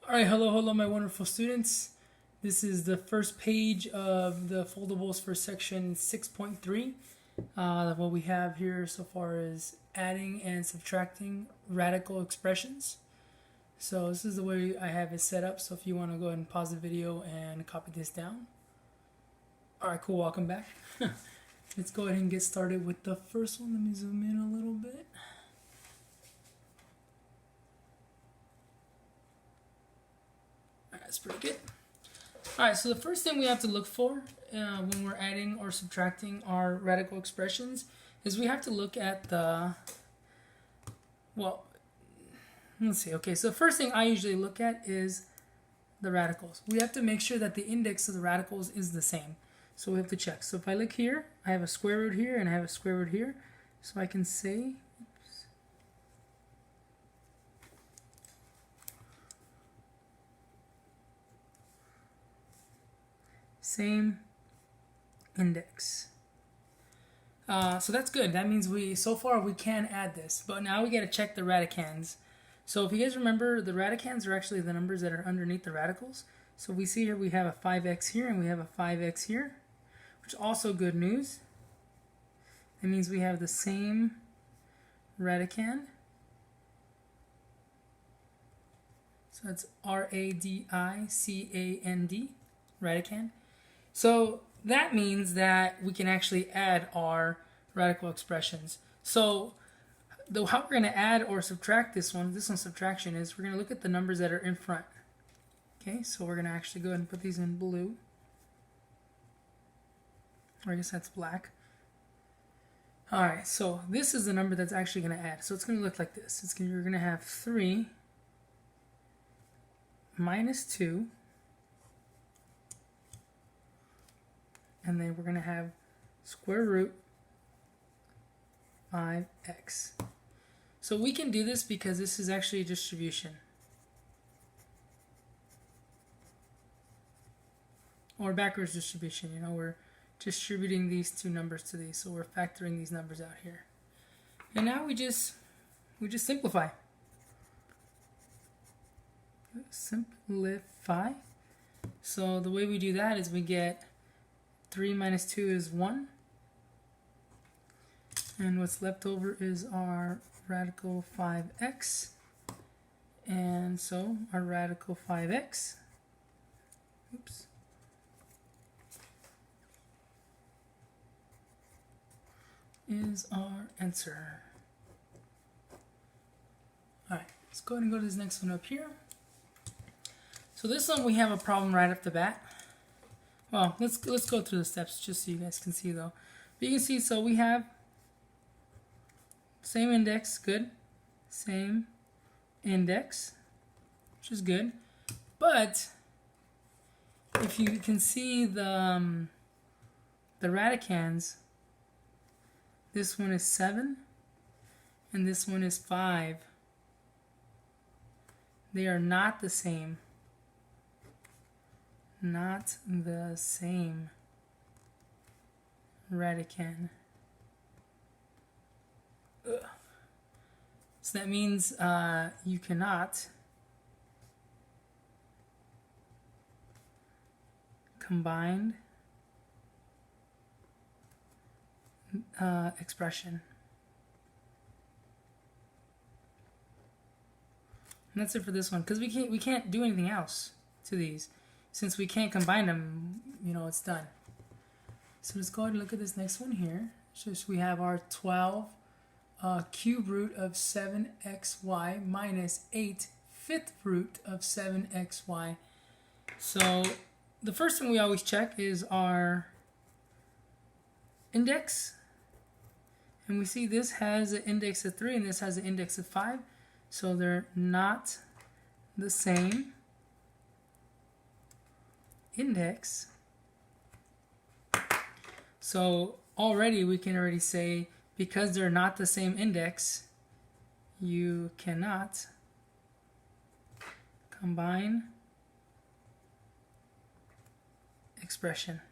Alright, hello my wonderful students. This is the first page of the foldables for section 6.3. What we have here so far is adding and subtracting radical expressions. So this is the way I have it set up, so if you want to go ahead and pause the video and copy this down. Alright, cool, welcome back. Let's go ahead and get started with the first one. Let me zoom in a little bit. That's pretty good. Alright, so the first thing we have to look for when we're adding or subtracting our radical expressions is we have to look at the, well, let's see. Okay, so the first thing I usually look at is the radicals. We have to make sure that the index of the radicals is the same. So we have to check. So if I look here, I have a square root here and I have a square root here. So I can say, same index. So that's good. That means so far we can add this, but now we got to check the radicands. So if you guys remember, the radicands are actually the numbers that are underneath the radicals. So we see here we have a 5x here and we have a 5x here, which is also good news. That means we have the same radicand. So that's R-A-D-I-C-A-N-D, radicand. So that means that we can actually add our radical expressions. So how we're going to add or subtract this one's subtraction is we're going to look at the numbers that are in front. Okay, so we're going to actually go ahead and put these in blue. Or I guess that's black. Alright, so this is the number that's actually going to add. So it's going to look like this. You're going to have 3 minus 2. And then we're going to have square root 5x. So we can do this because this is actually a distribution. Or backwards distribution. You know, we're distributing these two numbers to these. So we're factoring these numbers out here. And now we just simplify. Simplify. So the way we do that is we get 3 minus 2 is 1. And what's left over is our radical 5x. And so our radical 5x, oops, is our answer. Alright, let's go ahead and go to this next one up here. So this one we have a problem right off the bat. Well, let's go through the steps just so you guys can see though. But you can see, so we have same index, good. Same index, which is good. But if you can see the radicands, this one is 7 and this one is 5. They are not the same. Not the same radicand. Ugh. So that means you cannot combine expression. And that's it for this one, because we can't do anything else to these. Since we can't combine them, you know, it's done. So let's go ahead and look at this nest one here. So we have our 12 cube root of 7xy minus 8 fifth root of 7xy. So the first thing we always check is our index. And we see this has an index of 3 and this has an index of 5. So they're not the same index. So already we can already say, because they're not the same index, you cannot combine expression.